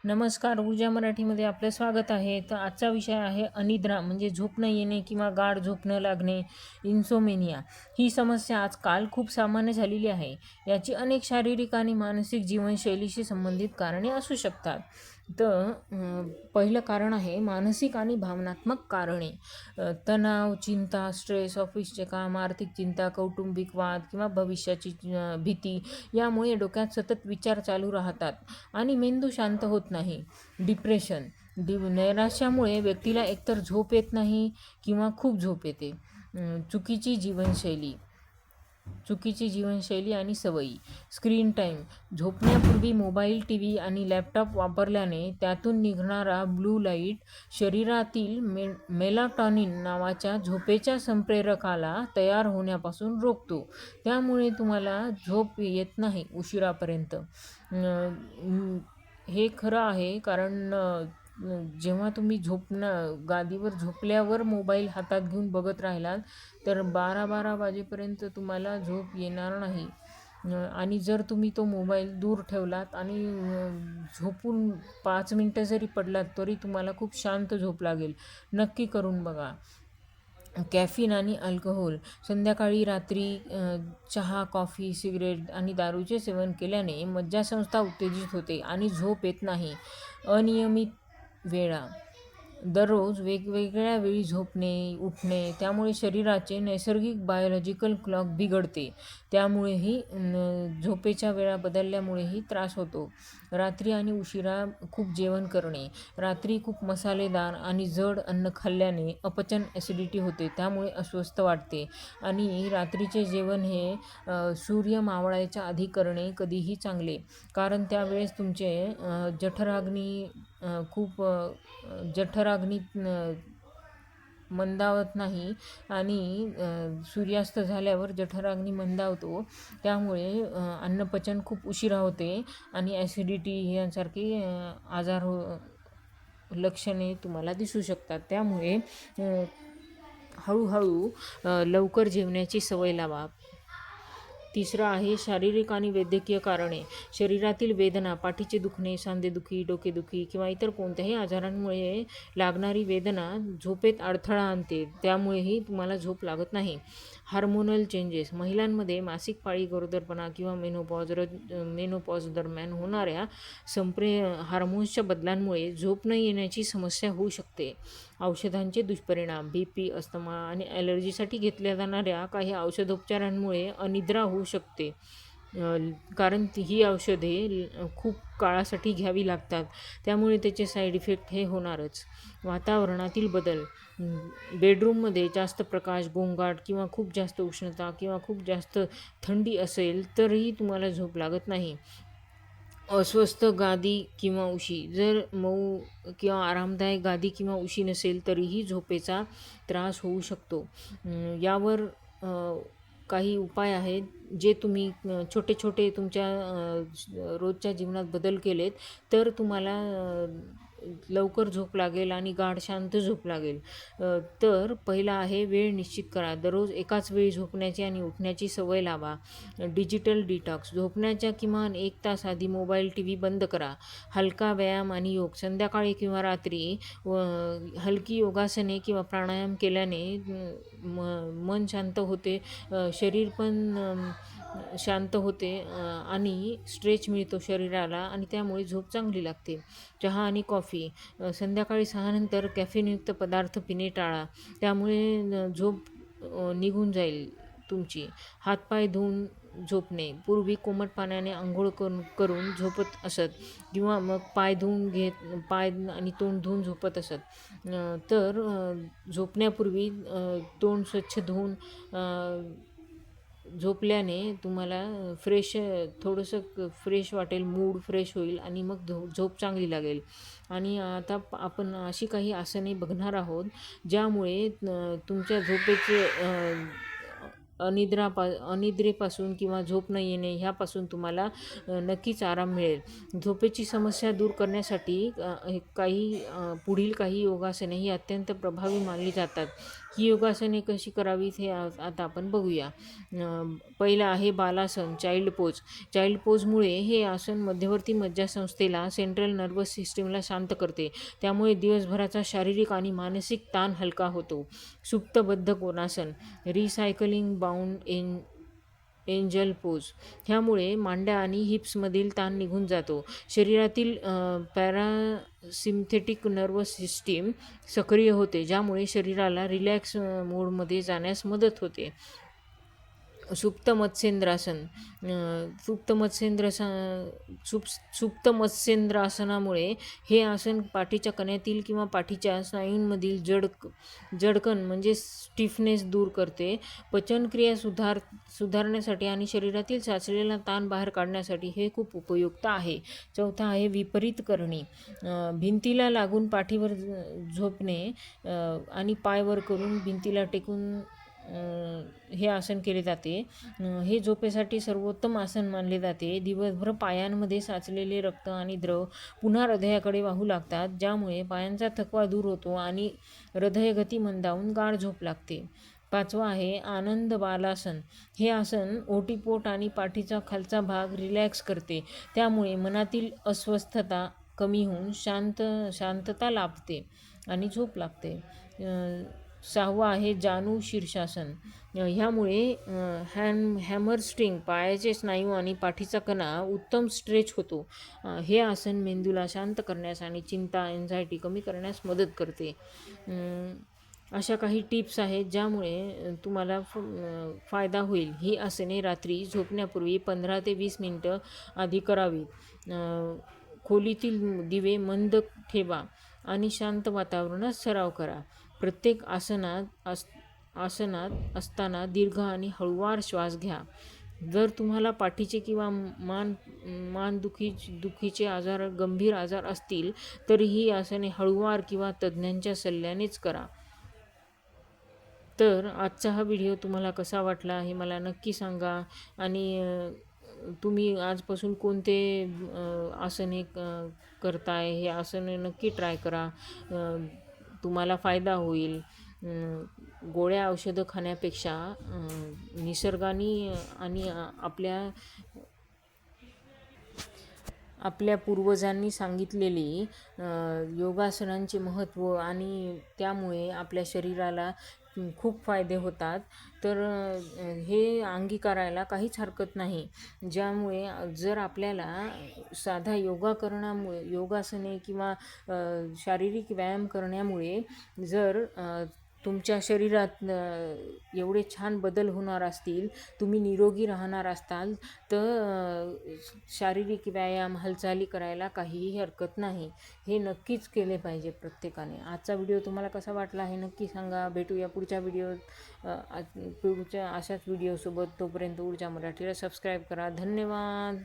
नमस्कार. ऊर्जा मराठीमध्ये आपलं स्वागत आहे. तर आजचा विषय आहे अनिद्रा म्हणजे झोप न येणे किंवा गाढ झोप न लागणे, इन्सोमेनिया. ही समस्या आजकाल खूप सामान्य झालेली आहे. याची अनेक शारीरिक आणि मानसिक जीवनशैलीशी संबंधित कारणे असू शकतात. तर पहिलं कारण आहे मानसिक आणि भावनात्मक कारणे. तणाव, चिंता, स्ट्रेस, ऑफिसचे काम, आर्थिक चिंता, कौटुंबिक वाद किंवा भविष्याची भीती यामुळे डोक्यात सतत विचार चालू राहतात आणि मेंदू शांत होत नाही. डिप्रेशन, नैराश्यामुळे व्यक्तीला एकतर झोप येत नाही किंवा खूप झोप येते. चुकीची जीवनशैली आणि सवयी. स्क्रीन टाईम, झोपण्यापूर्वी मोबाईल, टी व्ही आणि लॅपटॉप वापरल्याने त्यातून निघणारा ब्लू लाईट शरीरातील मेलाटॉनिन नावाच्या झोपेच्या संप्रेरकाला तयार होण्यापासून रोखतो. त्यामुळे तुम्हाला झोप येत नाही उशिरापर्यंत. हे खरं आहे, कारण जेव्हा तुम्ही गादीवर झोपल्यावर मोबाईल हातात घेऊन बघत राहिलात तर 12-12 वाजेपर्यंत तुम्हाला झोप येणार नाही. आणि जर तुम्ही तो मोबाईल दूर ठेवलात आणि झोपून 5 मिनटं जरी पडलात तरी तुम्हाला खूप शांत झोप लागेल. नक्की करून बघा. कॅफीन आणि अल्कोहोल, संध्याकाळी, रात्री चहा, कॉफी, सिगरेट आणि दारूचे सेवन केल्याने मज्जासंस्था उत्तेजित होते आणि झोप येत नाही. अनियमित वेळा, दररोज वेगवेगळ्या वेळी झोपणे, उठणे त्यामुळे शरीराचे नैसर्गिक बायोलॉजिकल क्लॉक बिघडते. त्यामुळेही झोपेच्या वेळा बदलल्यामुळेही त्रास होतो. रात्री आणि उशिरा खूप जेवण करणे, रात्री खूप मसालेदार आणि जड अन्न खाल्ल्याने अपचन, ॲसिडिटी होते, त्यामुळे अस्वस्थ वाटते. आणि रात्रीचे जेवण हे सूर्य मावळायच्या आधी करणे कधीही चांगले, कारण त्यावेळेस तुमचे जठराग्नी मंदावत नाही आणि सूर्यास्त झाल्यावर जठराग्नी मंदावतो. त्यामुळे अन्नपचन खूप उशिरा होते आणि ॲसिडिटी यांसारखी आजार लक्षणे तुम्हाला दिसू शकतात. त्यामुळे हळूहळू लवकर जेवण्याची सवय लावा. तिसरं आहे शारीरिक आणि वैद्यकीय कारणे. शरीरातील वेदना, पाठीचे दुखणे, सांधेदुखी, डोकेदुखी किंवा इतर कोणत्याही आजारांमुळे लागणारी वेदना झोपेत अडथळा आणते. त्यामुळेही तुम्हाला झोप लागत नाही. हार्मोनल चेंजेस, महिलांमध्ये मासिक पाळी, गरोदरपणा किंवा मेनोपॉज दरम्यान होणाऱ्या हार्मोन्सच्या बदलांमुळे झोप न येण्याची समस्या होऊ शकते. औषधांचे दुष्परिणाम, BP, अस्थमा आणि ॲलर्जीसाठी घेतल्या जाणाऱ्या काही औषधोपचारांमुळे अनिद्रा होऊ शकते, कारण ही औषधे खूप काळासाठी घ्यावी लागतात. त्यामुळे त्याचे साईड इफेक्ट हे होणारच. वातावरणातील बदल, बेडरूममध्ये जास्त प्रकाश, गोंगाट किंवा खूप जास्त उष्णता किंवा खूप जास्त थंडी असेल तरीही तुम्हाला झोप लागत नाही. अस्वस्थ गादी किंवा उशी, जर मऊ किंवा आरामदायक गादी किंवा उशी नसेल तरीही झोपेचा त्रास होऊ शकतो. यावर काही उपाय आहेत जे तुम्ही छोटे छोटे तुमच्या रोजच्या जीवनात बदल केलेत तर तुम्हाला लवकर झोप लागेल आणि गाढ शांत झोप लागेल. तर पहिला आहे वेळ निश्चित करा. दररोज एकाच वेळी झोपण्याची आणि उठण्याची सवय लावा. डिजिटल डिटॉक्स, झोपण्याच्या किमान 1 तास आधी मोबाईल, TV बंद करा. हलका व्यायाम आणि योग, संध्याकाळी किंवा रात्री हलकी योगासने किंवा प्राणायाम केल्याने मन शांत होते, शरीर पण शांत होते आणि स्ट्रेच मिळतो शरीराला आणि त्यामुळे झोप चांगली लागते. चहा आणि कॉफी, संध्याकाळी 6 नंतर कॅफेनयुक्त पदार्थ पिणे टाळा, त्यामुळे झोप निघून जाईल तुमची. हातपाय धुवून झोपणे, पूर्वी कोमट पाण्याने आंघोळ करून झोपत असत किंवा मग पाय आणि तोंड धुवून झोपत असत. तर झोपण्यापूर्वी तोंड स्वच्छ धुवून झोपल्याने तुम्हाला थोडंसं फ्रेश वाटेल, मूड फ्रेश होईल आणि मग झोप चांगली लागेल. आणि आता आपण अशी काही आसने बघणार आहोत ज्यामुळे तुमच्या झोपेचे अनिद्रेपासून किंवा झोप न येणे ह्यापासून तुम्हाला नक्कीच आराम मिळेल. झोपेची समस्या दूर करण्यासाठी पुढील काही योगासने ही अत्यंत प्रभावी मानली जातात. ही योगासने कशी करावीत हे आता आपण बघूया. पहिलं आहे बालासन, चाइल्ड पोजमुळे हे आसन मध्यवर्ती मज्जासंस्थेला, सेंट्रल नर्वस सिस्टीमला शांत करते. त्यामुळे दिवसभराचा शारीरिक आणि मानसिक ताण हलका होतो. Supta Baddha Konasana, reclining bound angle pose, ह्यामुळे मांड्या आणि हिप्समधील ताण निघून जातो. शरीरातील पॅरासिम्पथेटिक नर्वस सिस्टीम सक्रिय होते, ज्यामुळे शरीराला रिलॅक्स मोडमध्ये जाण्यास मदत होते. सुप्त मत्स्येंद्रासनामुळे हे आसन पाठीच्या कण्यातील किंवा पाठीच्या स्नायूंमधील जडकण म्हणजे स्टिफनेस दूर करते. पचनक्रिया सुधारण्यासाठी आणि शरीरातील साचलेला ताण बाहेर काढण्यासाठी हे खूप उपयुक्त आहे. चौथा आहे विपरीत करणी. भिंतीला लागून पाठीवर झोपणे आणि पाय वर करून भिंतीला टेकून हे आसन केले जाते. हे झोपेसाठी सर्वोत्तम आसन मानले जाते. दिवसभर पायांमध्ये साचलेले रक्त आणि द्रव पुन्हा हृदयाकडे वाहू लागतात, ज्यामुळे पायांचा थकवा दूर होतो आणि हृदयगती मंदावून गाढ झोप लागते. पाचवा आहे आनंद बालासन. हे आसन ओटीपोट आणि पाठीचा खालचा भाग रिलॅक्स करते, त्यामुळे मनातील अस्वस्थता कमी होऊन शांतता लाभते आणि झोप लागते. सहावा आहे जाणू शीर्षासन. ह्यामुळे हॅमरस्ट्रिंग, पायाचे स्नायू आणि पाठीचा कणा उत्तम स्ट्रेच होतो. हे आसन मेंदूला शांत करण्यास आणि चिंता, एन्झायटी कमी करण्यास मदत करते. अशा काही टिप्स आहेत ज्यामुळे तुम्हाला फायदा होईल. ही आसने रात्री झोपण्यापूर्वी 15 ते 20 मिनिटं आधी करावीत. खोलीतील दिवे मंद ठेवा आणि शांत वातावरणात सराव करा. प्रत्येक आसनात असताना दीर्घ आणि हळूवार श्वास घ्या. जर तुम्हाला पाठीचे किंवा दुखीचे गंभीर आजार असतील तर ही आसने हळूवार किंवा तज्ज्ञांच्या सल्ल्यानेच करा. तर आजचा हा व्हिडिओ तुम्हाला कसा वाटला हे मला नक्की सांगा आणि तुम्ही आजपासून कोणते आसने करताय हे आसने नक्की ट्राय करा. तुम्हाला फायदा होईल. गोळ्या औषधं खाण्यापेक्षा निसर्गाने आणि आपल्या पूर्वजांनी सांगितलेली योगासनांचे महत्त्व आणि त्यामुळे आपल्या शरीराला खूप फायदे होतात. तर हे अंगीकारायला काहीच हरकत नाही. ज्यामुळे जर आपल्याला साधा योगासने किंवा शारीरिक व्यायाम करण्यामुळे जर तुमच्या शरीरात एवढे छान बदल होणार असतील, तुम्ही निरोगी राहणार असाल, तर शारीरिक व्यायाम, हालचाली करायला काहीही हरकत नाही. हे नक्कीच केले पाहिजे प्रत्येकाने. आजचा व्हिडिओ तुम्हाला कसा वाटला हे नक्की सांगा. भेटूया पुढच्या अशाच व्हिडिओसोबत. तोपर्यंत ऊर्जा मराठीला सबस्क्राईब करा. धन्यवाद.